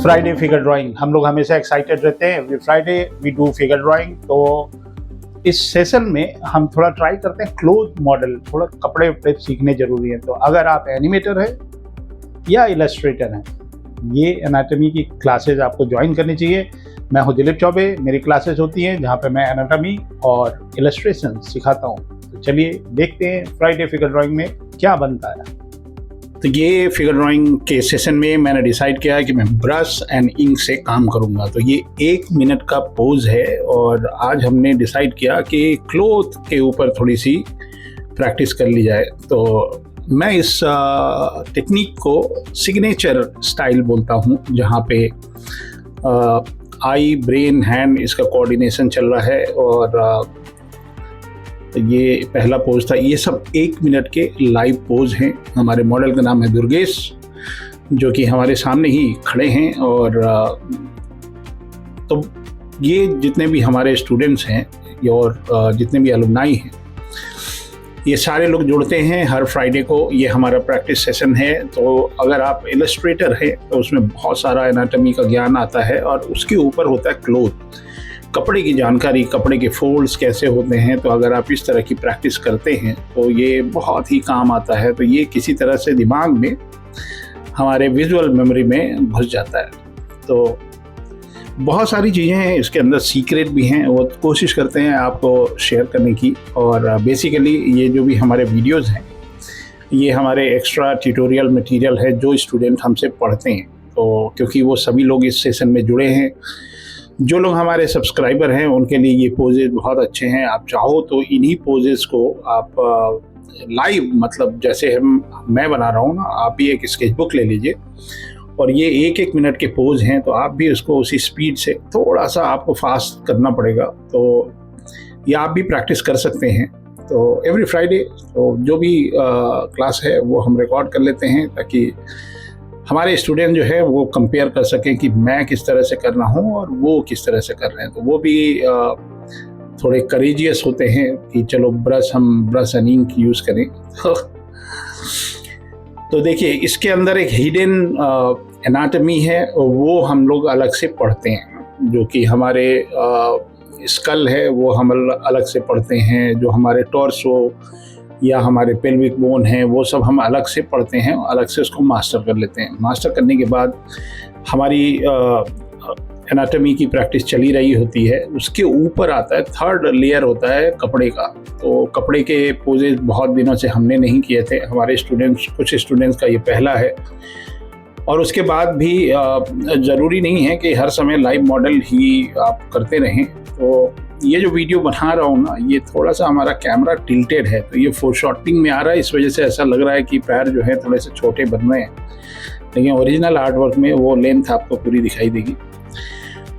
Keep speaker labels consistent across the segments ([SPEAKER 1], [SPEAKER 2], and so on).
[SPEAKER 1] Friday figure drawing हम लोग हमेशा एक्साइटेड रहते हैं। Every Friday we do figure drawing. तो इस सेशन में हम थोड़ा ट्राई करते हैं क्लोथ मॉडल, थोड़ा कपड़े वपड़े सीखने जरूरी हैं। तो अगर आप एनिमेटर हैं या इलस्ट्रेटर हैं, ये एनाटॉमी की क्लासेज आपको ज्वाइन करनी चाहिए। मैं हूं दिलीप चौबे, मेरी क्लासेस होती हैं जहां पे मैं एनाटॉमी और इलस्ट्रेशन सिखाता हूं। तो चलिए देखते हैं फ्राइडे फिगर ड्राइंग में क्या बनता है। तो ये फिगर ड्राइंग के सेशन में मैंने डिसाइड किया कि मैं ब्रश एंड इंक से काम करूंगा। तो ये 1 मिनट का पोज है और आज हमने डिसाइड किया कि क्लोथ के ऊपर थोड़ी सी प्रैक्टिस कर ली जाए। तो मैं इस टेक्निक को सिग्नेचर स्टाइल बोलता हूँ, जहाँ पे आई ब्रेन हैंड इसका कोऑर्डिनेशन चल रहा है। और ये पहला पोज था। ये सब 1 मिनट के लाइव पोज हैं। हमारे मॉडल का नाम है दुर्गेश, जो कि हमारे सामने ही खड़े हैं। और तो ये जितने भी हमारे स्टूडेंट्स हैं और जितने भी अलुमनाई हैं, ये सारे लोग जुड़ते हैं हर फ्राइडे को। ये हमारा प्रैक्टिस सेशन है। तो अगर आप इलस्ट्रेटर हैं तो उसमें बहुत सारा एनाटॉमी का ज्ञान आता है और उसके ऊपर होता है क्लोथ, कपड़े की जानकारी, कपड़े के फोल्ड्स कैसे होते हैं। तो अगर आप इस तरह की प्रैक्टिस करते हैं तो ये बहुत ही काम आता है। तो ये किसी तरह से दिमाग में, हमारे विजुअल मेमोरी में घुस जाता है। तो बहुत सारी चीज़ें हैं इसके अंदर, सीक्रेट भी हैं, वो कोशिश करते हैं आपको शेयर करने की। और बेसिकली ये जो भी हमारे वीडियोज़ हैं, ये हमारे एक्स्ट्रा ट्यूटोरियल मटेरियल है जो स्टूडेंट हमसे पढ़ते हैं। तो क्योंकि वो सभी लोग इस सेशन में जुड़े हैं, जो लोग हमारे सब्सक्राइबर हैं उनके लिए ये पोजेज बहुत अच्छे हैं। आप चाहो तो इन्हीं पोजेज को आप लाइव, मतलब जैसे मैं बना रहा हूँ ना, आप भी एक स्केचबुक ले लीजिए और ये 1-1 मिनट के पोज हैं। तो आप भी उसको उसी स्पीड से, थोड़ा सा आपको फास्ट करना पड़ेगा, तो ये आप भी प्रैक्टिस कर सकते हैं। तो एवरी फ्राइडे तो जो भी क्लास है वो हम रिकॉर्ड कर लेते हैं, ताकि हमारे स्टूडेंट जो है वो कंपेयर कर सकें कि मैं किस तरह से कर रहा हूँ और वो किस तरह से कर रहे हैं। तो वो भी थोड़े करेजियस होते हैं कि चलो हम ब्रश एंड इंक यूज़ करें। तो देखिए, इसके अंदर एक हिडन एनाटॉमी है, वो हम लोग अलग से पढ़ते हैं। जो कि हमारे स्कल है वो हम अलग से पढ़ते हैं, जो हमारे टॉर्सो या हमारे पेल्विक बोन हैं वो सब हम अलग से पढ़ते हैं, अलग से उसको मास्टर कर लेते हैं। मास्टर करने के बाद हमारी एनाटॉमी की प्रैक्टिस चली रही होती है। उसके ऊपर आता है, 3rd लेयर होता है कपड़े का। तो कपड़े के पोजेज बहुत दिनों से हमने नहीं किए थे, हमारे कुछ स्टूडेंट्स का ये पहला है। और उसके बाद भी ज़रूरी नहीं है कि हर समय लाइव मॉडल ही आप करते रहें। तो ये जो वीडियो बना रहा हूँ ना, ये थोड़ा सा हमारा कैमरा टिल्टेड है, तो ये फोरशॉटिंग में आ रहा है, इस वजह से ऐसा लग रहा है कि पैर जो है थोड़े से छोटे बन रहे हैं। लेकिन ओरिजिनल आर्ट वर्क में वो लेंथ आपको पूरी दिखाई देगी।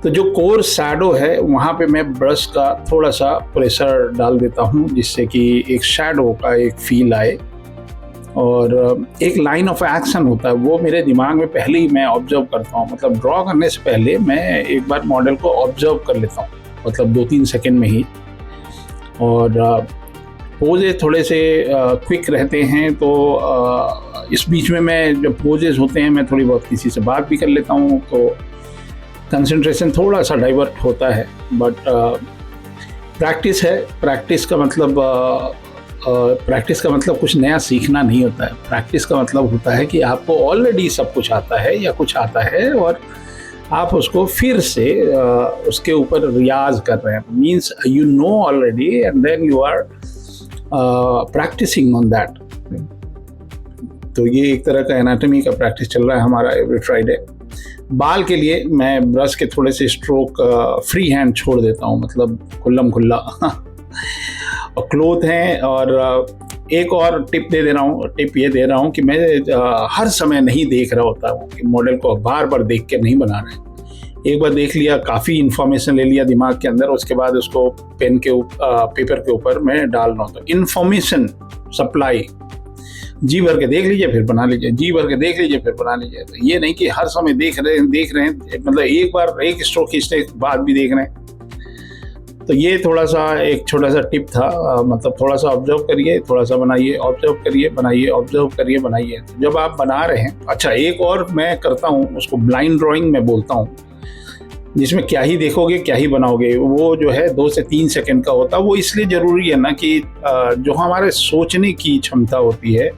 [SPEAKER 1] तो जो कोर शैडो है वहाँ पे मैं ब्रश का थोड़ा सा प्रेशर डाल देता हूँ, जिससे कि एक शैडो का एक फील आए। और एक लाइन ऑफ एक्शन होता है, वो मेरे दिमाग में पहले ही मैं ऑब्जर्व करता हूँ। मतलब ड्रॉ करने से पहले मैं एक बार मॉडल को ऑब्जर्व कर लेता हूँ, मतलब 2-3 सेकेंड में ही। और पोजेज थोड़े से क्विक रहते हैं। तो इस बीच में मैं, जब पोजेज होते हैं, मैं थोड़ी बहुत किसी से बात भी कर लेता हूँ, तो कंसंट्रेशन थोड़ा सा डाइवर्ट होता है। बट प्रैक्टिस है। प्रैक्टिस का मतलब कुछ नया सीखना नहीं होता है। प्रैक्टिस का मतलब होता है कि आपको ऑलरेडी सब कुछ आता है या कुछ आता है और आप उसको फिर से उसके ऊपर रियाज कर रहे हैं। Means you know already and then you are practicing on that. तो ये एक तरह का एनाटॉमी का प्रैक्टिस चल रहा है हमारा एवरी फ्राइडे। बाल के लिए मैं ब्रश के थोड़े से स्ट्रोक फ्री हैंड छोड़ देता हूँ, मतलब खुल्लम खुल्ला। और क्लोथ हैं। और एक और टिप ये दे रहा हूँ कि मैं हर समय नहीं देख रहा होता हूँ कि मॉडल को बार बार देख के नहीं बना रहे। एक बार देख लिया, काफ़ी इन्फॉर्मेशन ले लिया दिमाग के अंदर, उसके बाद उसको पेपर के ऊपर मैं डाल रहा हूँ। तो इन्फॉर्मेशन सप्लाई, जी भर के देख लीजिए फिर बना लीजिए, जी भर के देख लीजिए फिर बना लीजिए। तो ये नहीं कि हर समय देख रहे हैं, मतलब एक बार एक स्ट्रोक खींचने के बाद भी देख रहे हैं। तो ये थोड़ा सा एक छोटा सा टिप था, मतलब थोड़ा सा ऑब्जर्व करिए, थोड़ा सा बनाइए, ऑब्जर्व करिए बनाइए, ऑब्जर्व करिए बनाइए। जब आप बना रहे हैं, अच्छा एक और मैं करता हूँ, उसको ब्लाइंड ड्राइंग मैं बोलता हूँ, जिसमें क्या ही देखोगे क्या ही बनाओगे। वो जो है 2 से 3 सेकंड का होता है। वो इसलिए ज़रूरी है ना कि जो हमारे सोचने की क्षमता होती है,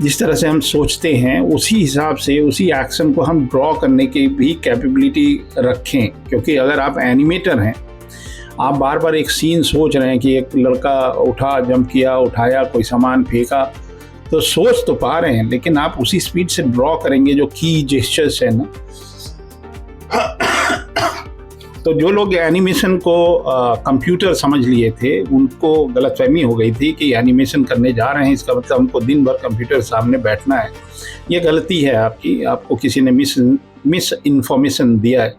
[SPEAKER 1] जिस तरह से हम सोचते हैं उसी हिसाब से उसी एक्शन को हम ड्रॉ करने की भी कैपेबिलिटी रखें। क्योंकि अगर आप एनिमेटर हैं, आप बार बार एक सीन सोच रहे हैं कि एक लड़का उठा, जंप किया, उठाया, कोई सामान फेंका, तो सोच तो पा रहे हैं, लेकिन आप उसी स्पीड से ड्रॉ करेंगे जो की जेस्चर्स है ना। तो जो लोग एनिमेशन को कंप्यूटर समझ लिए थे, उनको गलतफहमी हो गई थी कि एनिमेशन करने जा रहे हैं इसका मतलब हमको दिन भर कंप्यूटर सामने बैठना है। ये गलती है आपकी, आपको किसी ने मिस इन्फॉर्मेशन दिया है।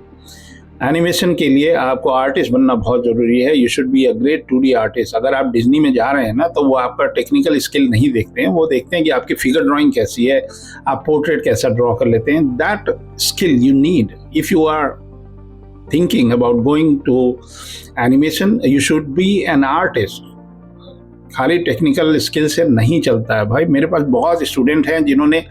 [SPEAKER 1] एनिमेशन के लिए आपको आर्टिस्ट बनना बहुत ज़रूरी है। You should be a great 2D artist. अगर आप डिज्नी में जा रहे हैं ना, तो वो आपका टेक्निकल स्किल नहीं देखते हैं, वो देखते हैं कि आपकी फिगर ड्राइंग कैसी है, आप पोर्ट्रेट कैसा ड्रॉ कर लेते हैं। That skill you need if you are thinking about going to animation. You should be an artist. खाली टेक्निकल स्किल से नहीं चलता है भाई। मेरे पास बहुत स्टूडेंट हैं जिन्होंने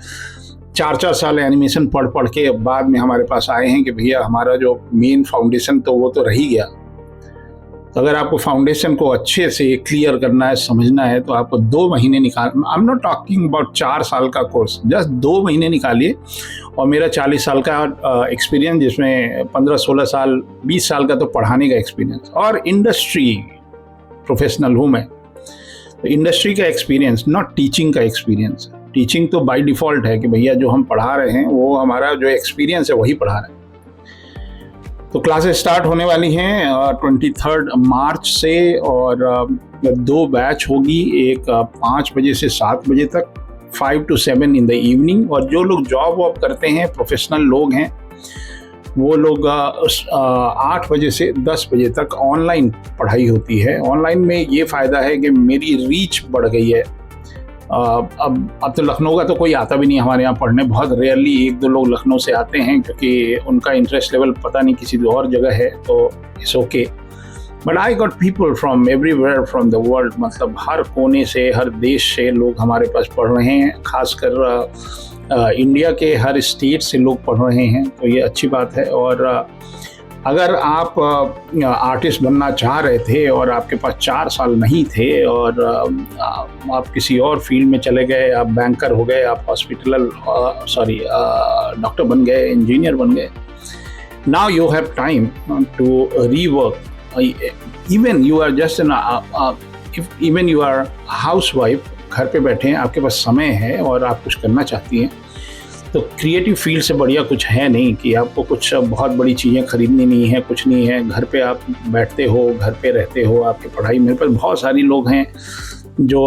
[SPEAKER 1] 4-4 साल एनिमेशन पढ़ के बाद में हमारे पास आए हैं कि भैया हमारा जो मेन फाउंडेशन तो वो तो रह ही गया। तो अगर आपको फाउंडेशन को अच्छे से क्लियर करना है, समझना है, तो आपको 2 महीने निकाल, I am not talking about 4 साल का कोर्स, जस्ट 2 महीने निकालिए। और मेरा 40 साल का एक्सपीरियंस, जिसमें 15-16 साल 20 साल का तो पढ़ाने का एक्सपीरियंस, और इंडस्ट्री प्रोफेशनल हूँ मैं। तो इंडस्ट्री का एक्सपीरियंस, नॉट टीचिंग का एक्सपीरियंस। टीचिंग तो बाय डिफ़ॉल्ट है कि भैया जो हम पढ़ा रहे हैं वो हमारा जो एक्सपीरियंस है वही पढ़ा रहे हैं। तो क्लासेस स्टार्ट होने वाली हैं 23 मार्च से, और 2 बैच होगी, एक 5 बजे से 7 बजे तक, 5 to 7 इन द इवनिंग। और जो लोग जॉब वॉब करते हैं, प्रोफेशनल लोग हैं, वो लोग 8 बजे से 10 बजे तक ऑनलाइन पढ़ाई होती है। ऑनलाइन में ये फ़ायदा है कि मेरी रीच बढ़ गई है। अब तो लखनऊ का तो कोई आता भी नहीं हमारे यहाँ पढ़ने, बहुत रेयरली 1-2 लोग लखनऊ से आते हैं, क्योंकि उनका इंटरेस्ट लेवल पता नहीं किसी और जगह है, तो it's okay. But I got people from everywhere from the world, मतलब हर कोने से, हर देश से लोग हमारे पास पढ़ रहे हैं। खासकर इंडिया के हर स्टेट से लोग पढ़ रहे हैं, तो ये अच्छी बात है। और अगर आप आर्टिस्ट बनना चाह रहे थे और आपके पास 4 साल नहीं थे, और आप किसी और फील्ड में चले गए, आप बैंकर हो गए, आप डॉक्टर बन गए, इंजीनियर बन गए, now you have time to rework. Even you are just even you are housewife, घर पे बैठे हैं, आपके पास समय है और आप कुछ करना चाहती हैं, तो क्रिएटिव फील्ड से बढ़िया कुछ है नहीं कि आपको कुछ बहुत बड़ी चीज़ें खरीदनी नहीं है, कुछ नहीं है। घर पे आप बैठते हो, घर पे रहते हो, आपकी पढ़ाई। मेरे पास बहुत सारी लोग हैं जो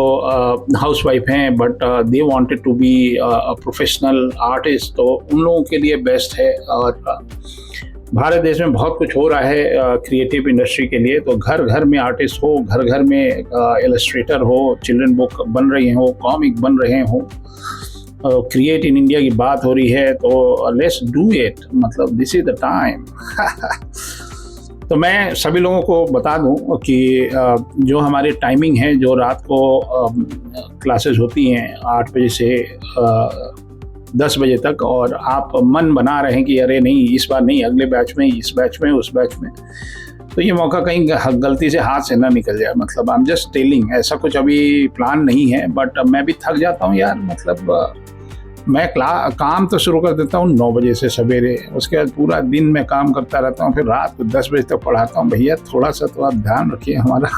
[SPEAKER 1] हाउसवाइफ हैं, but they wanted to be a professional artist, तो उन लोगों के लिए बेस्ट है। और भारत देश में बहुत कुछ हो रहा है क्रिएटिव इंडस्ट्री के लिए, तो घर घर में आर्टिस्ट हो, घर घर में इलस्ट्रेटर हो, चिल्ड्रन बुक बन रही हो, कॉमिक बन रहे हो, क्रिएट इन इंडिया की बात हो रही है, तो लेट्स डू इट, मतलब दिस इज द टाइम। तो मैं सभी लोगों को बता दूं कि जो हमारी टाइमिंग है, जो रात को क्लासेस होती हैं 8 बजे से 10 बजे तक, और आप मन बना रहे हैं कि अरे नहीं इस बार नहीं, अगले बैच में, इस बैच में, उस बैच में, तो ये मौका कहीं गलती से हाथ से ना निकल जाए। मतलब आई एम जस्ट टेलिंग, ऐसा कुछ अभी प्लान नहीं है, बट मैं भी थक जाता हूँ यार। मतलब मैं काम तो शुरू कर देता हूँ 9 बजे से सवेरे, उसके बाद पूरा दिन मैं काम करता रहता हूँ, फिर रात को 10 बजे तक पढ़ाता हूँ। भैया थोड़ा सा तो आप ध्यान रखिए हमारा।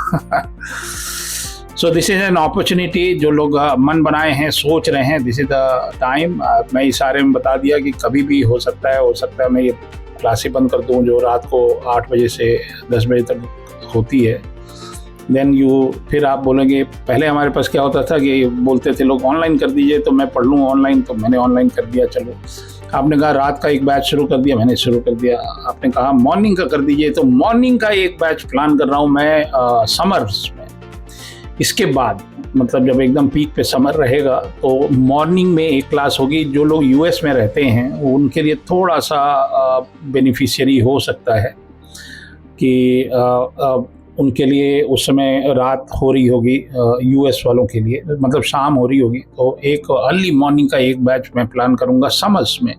[SPEAKER 1] So this is an opportunity. जो लोग मन बनाए हैं, सोच रहे हैं, दिस इज़ द टाइम। मैं इशारे में बता दिया कि कभी भी हो सकता है मैं ये क्लासें बंद कर दूँ जो रात को 8 बजे से 10 बजे तक होती है। देन फिर आप बोलेंगे, पहले हमारे पास क्या होता था कि बोलते थे लोग ऑनलाइन कर दीजिए, तो मैं पढ़ लूँ ऑनलाइन, तो मैंने ऑनलाइन कर दिया। चलो, आपने कहा रात का एक बैच शुरू कर दिया, मैंने शुरू कर दिया। आपने कहा मॉर्निंग का कर दीजिए, तो मॉर्निंग का एक बैच प्लान कर रहा हूँ मैं समर्स में। इसके बाद मतलब जब एकदम पीक पे समर रहेगा, तो मॉर्निंग में एक क्लास होगी। जो लोग यूएस में रहते हैं उनके लिए थोड़ा सा बेनिफिशियरी हो सकता है कि उनके लिए उस समय रात हो रही होगी, यूएस वालों के लिए मतलब शाम हो रही होगी। तो एक अर्ली मॉर्निंग का एक बैच मैं प्लान करूँगा समर्स में,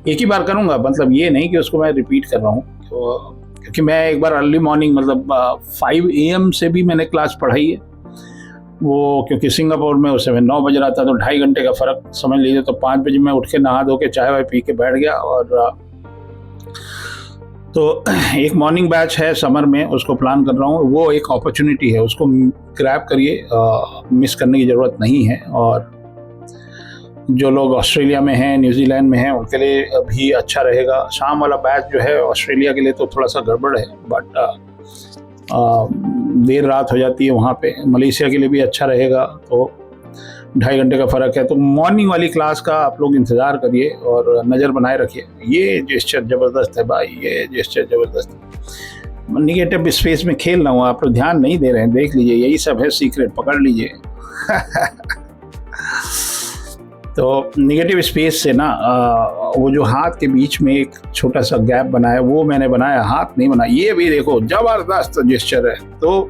[SPEAKER 1] एक ही बार करूँगा, मतलब ये नहीं कि उसको मैं रिपीट कर रहा हूँ। तो क्योंकि मैं एक बार अर्ली मॉर्निंग मतलब 5 AM से भी मैंने क्लास पढ़ाई है वो, क्योंकि सिंगापुर में उस समय 9 बज रहा था, तो 2.5 घंटे का फ़र्क समझ लीजिए। तो 5 बजे मैं उठ के नहा धो के चाय वाय पी के बैठ गया। और तो एक मॉर्निंग बैच है समर में, उसको प्लान कर रहा हूँ। वो एक अपॉर्चुनिटी है, उसको ग्रैब करिए, मिस करने की ज़रूरत नहीं है। और जो लोग ऑस्ट्रेलिया में हैं, न्यूजीलैंड में हैं, उनके लिए भी अच्छा रहेगा। शाम वाला बैच जो है ऑस्ट्रेलिया के लिए तो थोड़ा सा गड़बड़ है, बट देर रात हो जाती है वहाँ पे। मलेशिया के लिए भी अच्छा रहेगा, तो 2.5 घंटे का फ़र्क है। तो मॉर्निंग वाली क्लास का आप लोग इंतज़ार करिए और नज़र बनाए रखिए। ये जेस्चर ज़बरदस्त है भाई, ये जेस्चर ज़बरदस्त है। निगेटिव स्पेस में खेल रहा हूँ, आप लोग ध्यान नहीं दे रहे हैं, देख लीजिए, यही सब है सीक्रेट, पकड़ लीजिए। तो निगेटिव स्पेस से ना वो जो हाथ के बीच में एक छोटा सा गैप बना है वो मैंने बनाया, हाथ नहीं बना। ये भी देखो ज़बरदस्त जेस्चर है। तो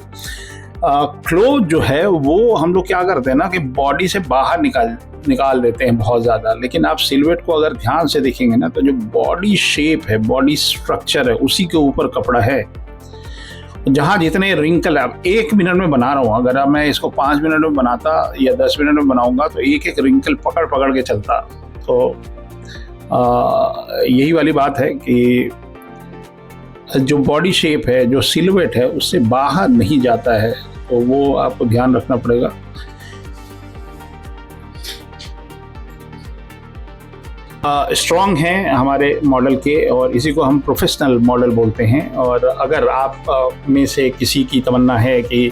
[SPEAKER 1] क्लोथ जो है वो हम लोग क्या करते हैं ना कि बॉडी से बाहर निकाल देते हैं बहुत ज़्यादा, लेकिन आप सिलुएट को अगर ध्यान से देखेंगे ना, तो जो बॉडी शेप है, बॉडी स्ट्रक्चर है, उसी के ऊपर कपड़ा है। जहाँ जितने रिंकल है, अब 1 मिनट में बना रहा हूँ, अगर अब मैं इसको 5 मिनट में बनाता या 10 मिनट में बनाऊंगा तो एक एक रिंकल पकड़ के चलता। तो यही वाली बात है कि जो बॉडी शेप है, जो सिलुएट है, उससे बाहर नहीं जाता है, तो वो आपको ध्यान रखना पड़ेगा। स्ट्रॉन्ग हैं हमारे मॉडल के, और इसी को हम प्रोफेशनल मॉडल बोलते हैं। और अगर आप में से किसी की तमन्ना है कि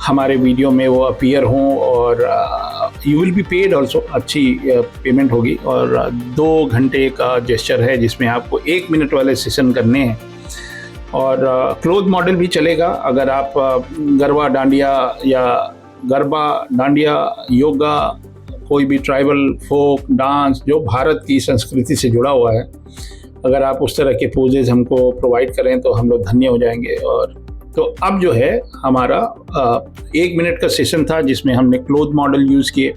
[SPEAKER 1] हमारे वीडियो में वो अपीयर हों, और you will be paid also, अच्छी पेमेंट होगी। और 2 घंटे का जेस्चर है जिसमें आपको 1 मिनट वाले सेशन करने हैं। और क्लोथ मॉडल भी चलेगा। अगर आप गरबा डांडिया योगा, कोई भी ट्राइबल फोक डांस जो भारत की संस्कृति से जुड़ा हुआ है, अगर आप उस तरह के पोजेज हमको प्रोवाइड करें तो हम लोग धन्य हो जाएंगे। और तो अब जो है हमारा 1 मिनट का सेशन था जिसमें हमने क्लोथ मॉडल यूज़ किए।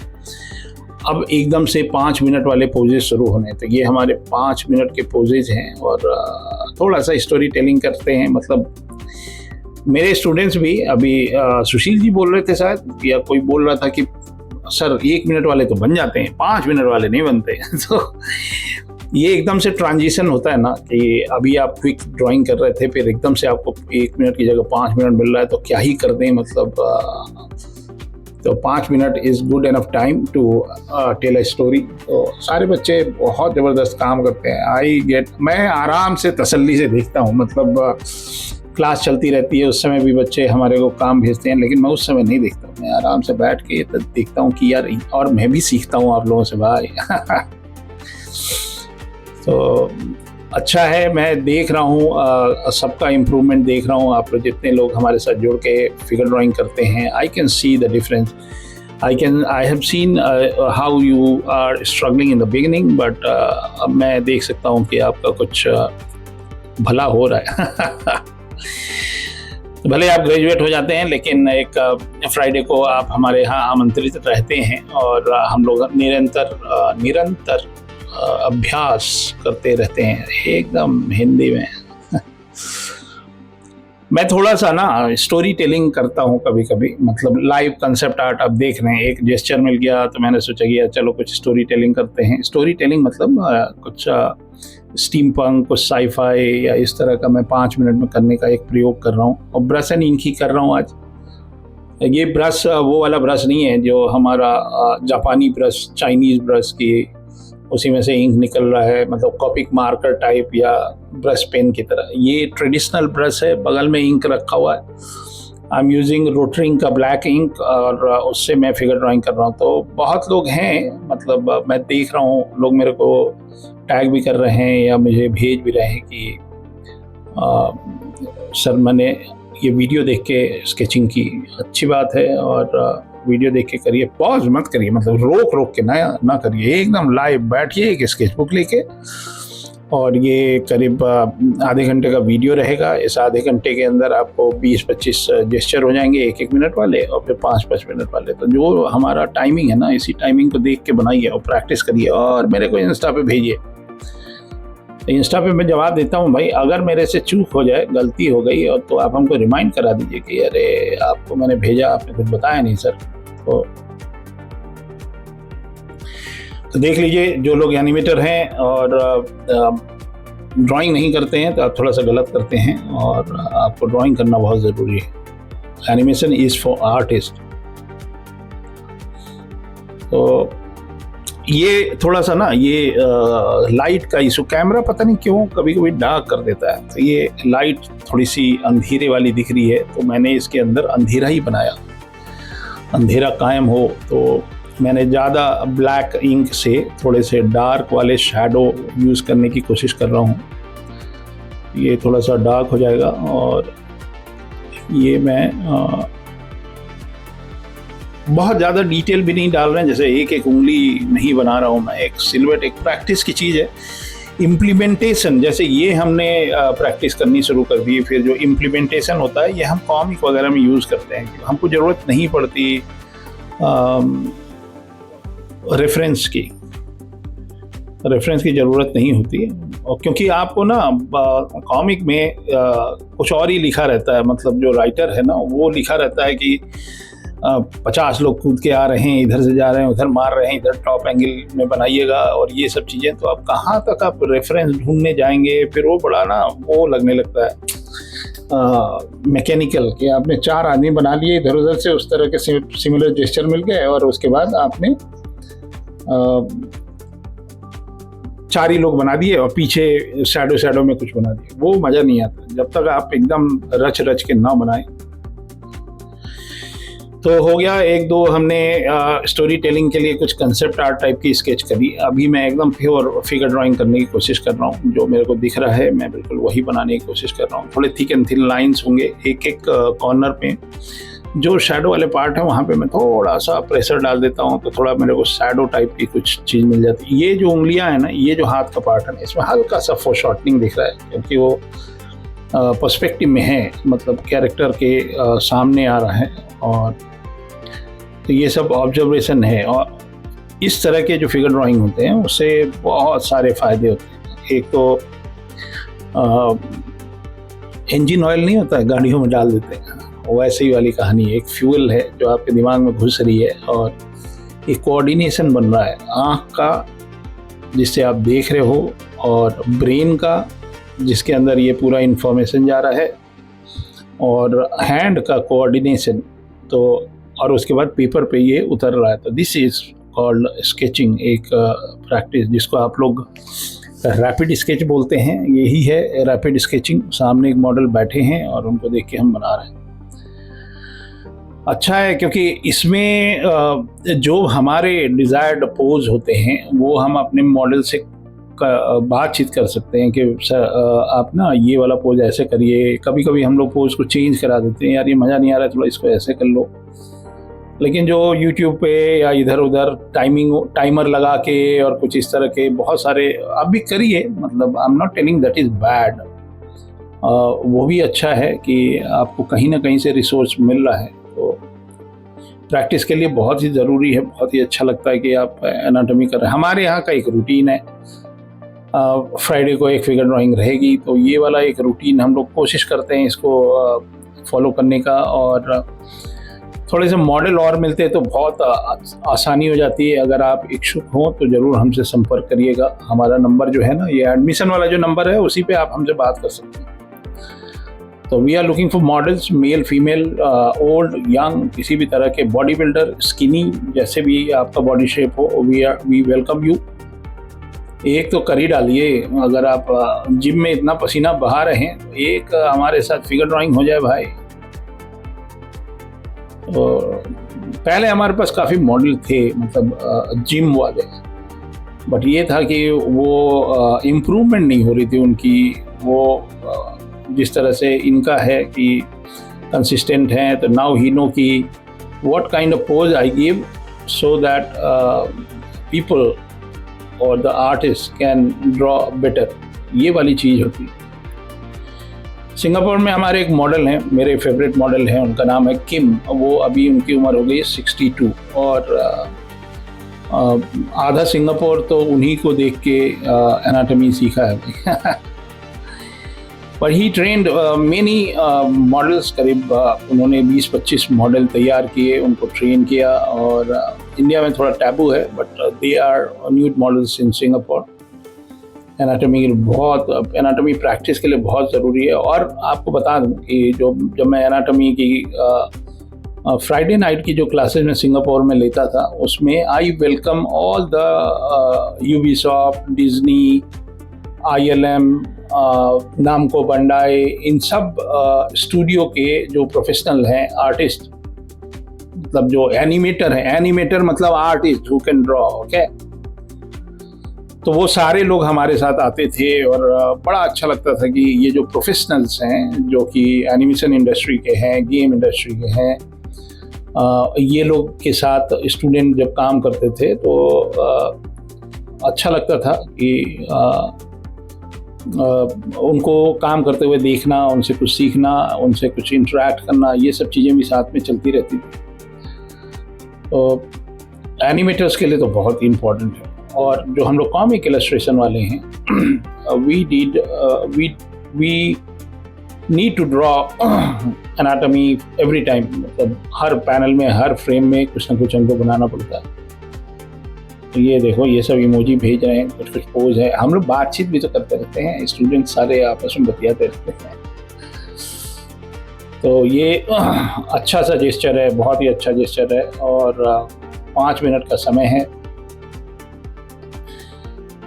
[SPEAKER 1] अब एकदम से 5 मिनट वाले पोजेज शुरू होने, तो ये हमारे 5 मिनट के पोजेज हैं। और थोड़ा सा स्टोरी टेलिंग करते हैं। मतलब मेरे स्टूडेंट्स भी अभी सुशील जी बोल रहे थे शायद, या कोई बोल रहा था कि सर 1 मिनट वाले तो बन जाते हैं, 5 मिनट वाले नहीं बनते। तो ये एकदम से ट्रांजिशन होता है ना कि अभी आप क्विक ड्राइंग कर रहे थे, फिर एकदम से आपको 1 मिनट की जगह 5 मिनट मिल रहा है, तो क्या ही कर दें। मतलब तो 5 minute is good enough time to tell a story. तो सारे बच्चे बहुत ज़बरदस्त काम करते हैं। मैं आराम से तसल्ली से देखता हूँ। मतलब क्लास चलती रहती है, उस समय भी बच्चे हमारे को काम भेजते हैं, लेकिन मैं उस समय नहीं देखता हूँ। मैं आराम से बैठ के देखता हूँ कि यार, और मैं भी सीखता हूँ आप लोगों से भाई। तो अच्छा है, मैं देख रहा हूँ सबका इम्प्रूवमेंट देख रहा हूँ। आप लोग जितने लोग हमारे साथ जुड़ के फिगर ड्राइंग करते हैं, I can see the difference. I have seen how you are struggling in the beginning, but अब मैं देख सकता हूँ कि आपका कुछ भला हो रहा है। भले आप ग्रेजुएट हो जाते हैं, लेकिन एक फ्राइडे को आप हमारे यहाँ आमंत्रित रहते हैं, और हम लोग निरंतर अभ्यास करते रहते हैं, एकदम हिंदी में। मैं थोड़ा सा ना स्टोरी टेलिंग करता हूँ कभी कभी, मतलब लाइव कंसेप्ट आर्ट। अब देख रहे हैं, एक जेस्चर मिल गया तो मैंने सोचा कि चलो कुछ स्टोरी टेलिंग करते हैं। स्टोरी टेलिंग मतलब कुछ स्टीम पंक, कुछ साईफाई या इस तरह का मैं 5 मिनट में करने का एक प्रयोग कर रहा हूँ। और ब्रश एंड इंक ही कर रहा हूँ आज। ये ब्रश वो वाला ब्रश नहीं है जो हमारा जापानी ब्रश, चाइनीज़ ब्रश की उसी में से इंक निकल रहा है, मतलब कॉपिक मार्कर टाइप या ब्रश पेन की तरह। ये ट्रेडिशनल ब्रश है, बगल में इंक रखा हुआ है। I am using rotary ink का ब्लैक इंक, और उससे मैं फिगर ड्राइंग कर रहा हूँ। तो बहुत लोग हैं, मतलब मैं देख रहा हूँ लोग मेरे को टैग भी कर रहे हैं या मुझे भेज भी रहे हैं कि सर मैंने ये वीडियो देख के स्केचिंग की। अच्छी बात है, और वीडियो देख के करिए, पॉज मत करिए, मतलब रोक के ना करिए, एकदम लाइव बैठिए एक स्केच बुक लेके और ये करीब आधे घंटे का वीडियो रहेगा। इस आधे घंटे के अंदर आपको 20-25 जेस्चर हो जाएंगे 1-1 मिनट वाले, और फिर 5-5 मिनट वाले। तो जो हमारा टाइमिंग है ना, इसी टाइमिंग को देख के बनाइए और प्रैक्टिस करिए, और मेरे को इंस्टा पे भेजिए। इंस्टा पे मैं जवाब देता हूँ भाई। अगर मेरे से चूक हो जाए, गलती हो गई, और तो आप हमको रिमाइंड करा दीजिए कि अरे आपको मैंने भेजा, आपने कुछ बताया नहीं सर। तो देख लीजिए, जो लोग एनिमेटर हैं और ड्राइंग नहीं करते हैं तो आप थोड़ा सा गलत करते हैं, और आपको ड्राइंग करना बहुत ज़रूरी है। Animation is for artist. तो ये थोड़ा सा ना, ये लाइट का इशू, कैमरा पता नहीं क्यों कभी कभी डार्क कर देता है। तो ये लाइट थोड़ी सी अंधेरे वाली दिख रही है, तो मैंने इसके अंदर अंधेरा ही बनाया, अंधेरा कायम हो। तो मैंने ज़्यादा ब्लैक इंक से थोड़े से डार्क वाले शैडो यूज़ करने की कोशिश कर रहा हूँ। ये थोड़ा सा डार्क हो जाएगा, और ये मैं बहुत ज़्यादा डिटेल भी नहीं डाल रहे हैं, जैसे एक एक उंगली नहीं बना रहा हूँ मैं। एक सिलवट एक प्रैक्टिस की चीज़ है। इम्प्लीमेंटेशन, जैसे ये हमने प्रैक्टिस करनी शुरू कर दी, फिर जो इम्प्लीमेंटेशन होता है ये हम कॉमिक वगैरह में यूज़ करते हैं। हमको ज़रूरत नहीं पड़ती रेफरेंस की ज़रूरत नहीं होती है, और क्योंकि आपको ना कॉमिक में कुछ और ही लिखा रहता है। मतलब जो राइटर है ना, वो लिखा रहता है कि 50 लोग कूद के आ रहे हैं, इधर से जा रहे हैं, उधर मार रहे हैं, इधर टॉप एंगल में बनाइएगा, और ये सब चीज़ें। तो आप कहाँ तक आप रेफरेंस ढूंढने जाएंगे, फिर वो बड़ा ना वो लगने लगता है मैकेनिकल, कि आपने 4 आदमी बना लिए इधर उधर से, उस तरह के सिमिलर जेस्चर मिल गए, और उसके बाद आपने 4 ही लोग बना दिए और पीछे शैडो में कुछ बना दिए। वो मज़ा नहीं आता जब तक आप एकदम रच के ना बनाएं। तो हो गया 1-2 हमने स्टोरी टेलिंग के लिए कुछ कंसेप्ट आर्ट टाइप की स्केच करी। अभी मैं एकदम प्योर फिगर ड्राइंग करने की कोशिश कर रहा हूँ। जो मेरे को दिख रहा है मैं बिल्कुल वही बनाने की कोशिश कर रहा हूँ। थोड़े थिक एंड थिन लाइंस होंगे एक कॉर्नर पे। जो शैडो वाले पार्ट है वहाँ पे मैं थोड़ा सा प्रेशर डाल देता हूँ, तो थोड़ा मेरे को शैडो टाइप की कुछ चीज़ मिल जाती है। ये जो उंगलियाँ हैं ना, ये जो हाथ का पार्ट है ना, इसमें हल्का सा फोरशॉर्टनिंग दिख रहा है, क्योंकि वो पर्सपेक्टिव में है, मतलब कैरेक्टर के सामने आ रहा है। और तो ये सब ऑब्जर्वेशन है। और इस तरह के जो फिगर ड्राइंग होते हैं उससे बहुत सारे फ़ायदे होते हैं। एक तो इंजन ऑयल नहीं होता है, गाड़ियों में डाल देते हैं, वैसे ही वाली कहानी। एक फ्यूल है जो आपके दिमाग में घुस रही है, और एक कोऑर्डिनेशन बन रहा है आँख का, जिससे आप देख रहे हो, और ब्रेन का, जिसके अंदर ये पूरा इन्फॉर्मेशन जा रहा है, और हैंड का कोऑर्डिनेशन। तो और उसके बाद पेपर पे ये उतर रहा है। तो दिस इज़ कॉल्ड स्केचिंग, एक प्रैक्टिस जिसको आप लोग रैपिड स्केच बोलते हैं। यही है रैपिड स्केचिंग। सामने एक मॉडल बैठे हैं और उनको देख के हम बना रहे हैं। अच्छा है, क्योंकि इसमें जो हमारे डिज़ायर्ड पोज होते हैं वो हम अपने मॉडल से बातचीत कर सकते हैं कि आप ना ये वाला पोज ऐसे करिए। कभी कभी हम लोग पोज को चेंज करा देते हैं, यार ये मज़ा नहीं आ रहा है, थोड़ा इसको ऐसे कर लो। लेकिन जो YouTube पे या इधर उधर टाइमर लगा के और कुछ इस तरह के बहुत सारे आप भी करिए, मतलब I am not telling that is bad, वो भी अच्छा है कि आपको कहीं ना कहीं से रिसोर्स मिल रहा है। तो प्रैक्टिस के लिए बहुत ही ज़रूरी है, बहुत ही अच्छा लगता है कि आप एनाटॉमी कर रहे हैं। हमारे यहाँ का एक रूटीन है, फ्राइडे को एक फिगर ड्राइंग रहेगी, तो ये वाला एक रूटीन हम लोग कोशिश करते हैं इसको फॉलो करने का। और थोड़े से मॉडल और मिलते हैं तो बहुत आसानी हो जाती है। अगर आप इच्छुक हों तो ज़रूर हमसे संपर्क करिएगा। हमारा नंबर जो है ना, ये एडमिशन वाला जो नंबर है, उसी पे आप हमसे बात कर सकते हैं। तो we are looking for models, male female, old young, किसी भी तरह के, बॉडी बिल्डर, स्किनी, जैसे भी आपका बॉडी शेप हो, वी वेलकम यू। एक तो कर ही डालिए, अगर आप जिम में इतना पसीना बहा रहे हैं तो एक हमारे साथ फिगर ड्राइंग हो जाए भाई। तो पहले हमारे पास काफ़ी मॉडल थे, मतलब जिम वाले, बट ये था कि वो इम्प्रूवमेंट नहीं हो रही थी उनकी। वो जिस तरह से इनका है कि कंसिस्टेंट हैं, तो नाउ ही नो कि what kind of pose I give so that people और the artist can draw better. ये वाली चीज़ होती है। सिंगापुर में हमारे एक मॉडल हैं, मेरे फेवरेट मॉडल हैं, उनका नाम है किम। वो अभी उनकी उम्र हो गई है 62 और आधा सिंगापुर तो उन्हीं को देख के एनाटॉमी सीखा है। पर ही ट्रेंड मेनी मॉडल्स, करीब उन्होंने 20-25 मॉडल तैयार किए, उनको ट्रेन किया। और इंडिया में थोड़ा टैबू है, but they are nude models in Singapore. Anatomy practice के लिए बहुत ज़रूरी है। और आपको बता दूं कि जब मैं एनाटॉमी की फ्राइडे नाइट की जो क्लासेस में सिंगापुर में लेता था, उसमें I welcome all the Ubisoft, Disney, ILM, नामको बंडाई, इन सब स्टूडियो के जो प्रोफेशनल हैं, आर्टिस्ट, मतलब जो एनिमेटर हैं, एनिमेटर मतलब artist who can draw, okay. तो वो सारे लोग हमारे साथ आते थे और बड़ा अच्छा लगता था कि ये जो प्रोफेशनल्स हैं जो कि एनिमेशन इंडस्ट्री के हैं, गेम इंडस्ट्री के हैं, ये लोग के साथ स्टूडेंट जब काम करते थे तो अच्छा लगता था कि उनको काम करते हुए देखना, उनसे कुछ सीखना, उनसे कुछ इंटरेक्ट करना, ये सब चीज़ें भी साथ में चलती रहती थी। तो एनिमेटर्स के लिए तो बहुत इम्पोर्टेंट है। और जो हम लोग कॉमिक इलस्ट्रेशन वाले हैं, we need to draw anatomy every time, मतलब हर पैनल में, हर फ्रेम में कुछ ना कुछ हमको बनाना पड़ता है। तो ये देखो, ये सब इमोजी भेज रहे हैं, कुछ पोज है। हम लोग बातचीत भी तो करते रहते हैं, स्टूडेंट सारे आपस में बतियाते रहते हैं। तो ये अच्छा सा जेस्चर है, बहुत ही अच्छा जेस्चर है। और 5 मिनट का समय है।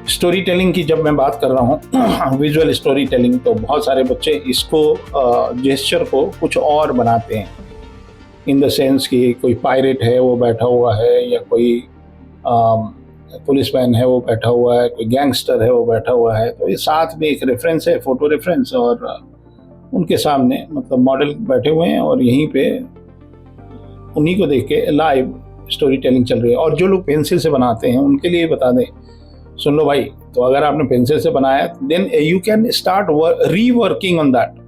[SPEAKER 1] स्टोरी टेलिंग की जब मैं बात कर रहा हूँ, विजुअल स्टोरी टेलिंग, तो बहुत सारे बच्चे इसको जेस्चर को कुछ और बनाते हैं, इन द सेंस कि कोई पायरेट है वो बैठा हुआ है, या कोई पुलिसमैन है वो बैठा हुआ है, कोई गैंगस्टर है वो बैठा हुआ है। तो ये साथ में एक रेफरेंस है, फोटो रेफरेंस, और उनके सामने मतलब मॉडल बैठे हुए हैं और यहीं पे उन्हीं को देख के लाइव स्टोरी टेलिंग चल रही है। और जो लोग पेंसिल से बनाते हैं उनके लिए बता दें, सुन लो भाई, तो अगर आपने पेंसिल से बनाया then you can start reworking on that.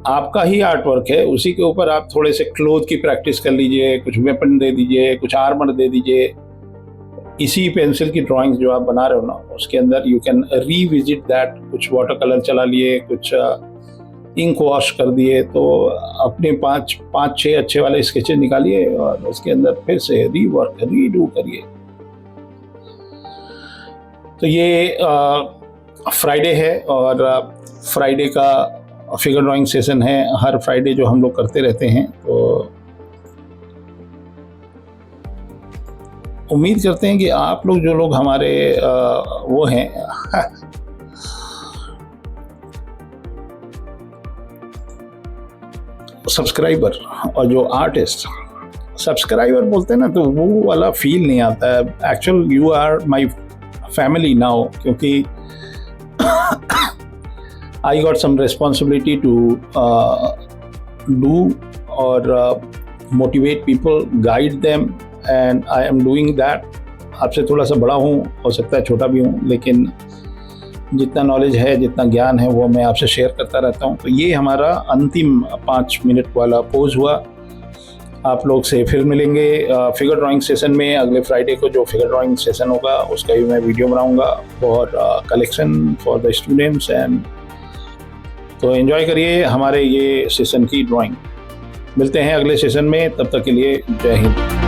[SPEAKER 1] आपका ही आर्ट वर्क है, उसी के ऊपर आप थोड़े से क्लोथ की प्रैक्टिस कर लीजिए, कुछ वेपन दे दीजिए, कुछ आर्मर दे दीजिए। इसी पेंसिल की ड्राइंग्स जो आप बना रहे हो ना, उसके अंदर यू कैन रीविजिट दैट। कुछ वाटर कलर चला लिए, कुछ इंक वॉश कर दिए, तो अपने 5-6 अच्छे वाले स्केचेस निकालिए और उसके अंदर फिर से रीवर्क, रीडू करिए। तो ये फ्राइडे है और फ्राइडे का फिगर ड्राइंग सेशन है, हर फ्राइडे जो हम लोग करते रहते हैं। तो उम्मीद करते हैं कि आप लोग, जो लोग हमारे वो हैं सब्सक्राइबर, और जो आर्टिस्ट सब्सक्राइबर बोलते हैं ना, तो वो वाला फील नहीं आता है। Actual you are my family now, क्योंकि I got some responsibility to do और motivate people, guide them, and I am doing that. आपसे थोड़ा सा बड़ा हूँ, हो सकता है छोटा भी हूँ, लेकिन जितना नॉलेज है, जितना ज्ञान है, वो मैं आपसे शेयर करता रहता हूँ। तो ये हमारा अंतिम 5 मिनट वाला पोज हुआ। आप लोग से फिर मिलेंगे फिगर ड्राइंग सेशन में। अगले फ्राइडे को जो फिगर ड्राइंग सेशन होगा उसका भी मैं वीडियो बनाऊंगा for collection for the students. And तो एंजॉय करिए हमारे ये सेशन की ड्राइंग। मिलते हैं अगले सेशन में, तब तक के लिए जय हिंद।